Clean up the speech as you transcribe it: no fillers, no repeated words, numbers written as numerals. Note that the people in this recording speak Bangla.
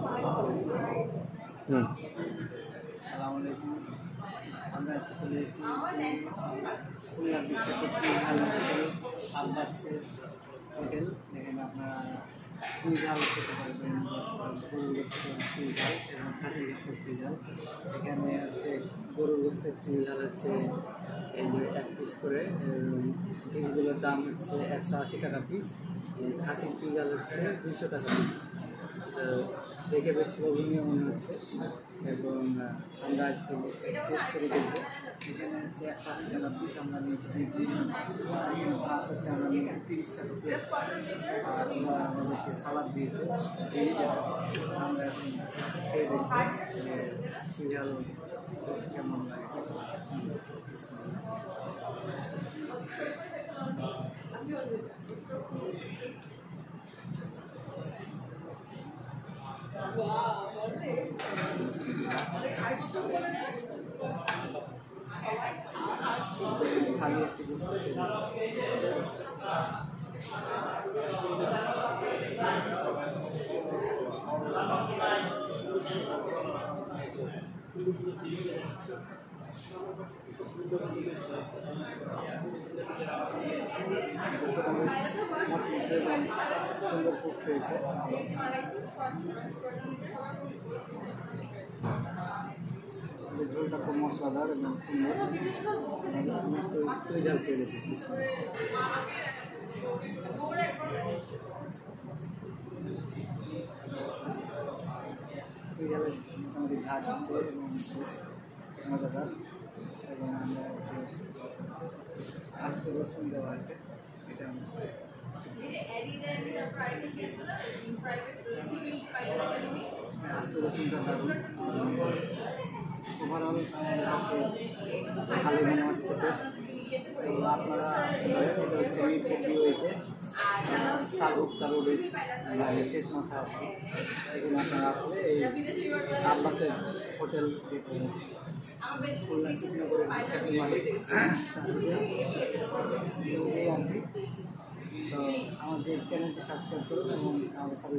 আসসালামু আলাইকুম। আমরা চলে এসেছি খুলনার বিখ্যাত হোটেল আব্বাসের হোটেল। এখানে আপনারা চুই ঝাল খেতে পারবেন, গরুর গোস্তের চুই ঝাল এবং খাসির গোস্তের চুই ঝাল। এখানে হচ্ছে গরুর গোস্তের চুই ঝাল হচ্ছে এই যে 1 পিস করে, পিসগুলোর দাম হচ্ছে 180 টাকা পিস। খাসির চুই ঝাল হচ্ছে 200 টাকা পিস। দেখে বেশ লোভনীয় মনে হচ্ছে এবং আমরা আজকে টেস্ট করে দেখবো। এখানে হচ্ছে 180 টাকা পিস আমরা নিয়েছি, ভাত হচ্ছে আমরা নিয়েছি 30 টাকা পিস, আর ওরা আমাদেরকে সালাদ দিয়েছে। আমরা এখন খেয়ে দেখবো যে সিরিয়াল কেমন লাগে। খালি একটু সুন্দর কুক হয়েছে। ঝোলটা খুব মশলাদার এবং সুন্দর। আমি একটু চুই ঝাল খেয়ে গেছি। চুই ঝালের মোটামুটি ঝাঁজ আছে এবং মজাদার, এবং আমরা হচ্ছে আস্ত রসুন দেওয়া আছে। এটা আস্ত রসুনটা দারুণ। ওভারঅল আমাদের কাছে ভালো মনে হচ্ছে টেস্ট। তো আপনারা আসতে পারেন। এটা হচ্ছে মিরপুর ওয়েজেস সালুক্তা রোডের শেষ মাথা। এখানে আপনারা আসলে এই আব্বাসের হোটেল খুলনা কৃষ্ণনগরের বিখ্যাত মালিক এই আর কি। তো আমাদের চ্যানেলটি সাবস্ক্রাইব করুন এবং আমাদের সাথে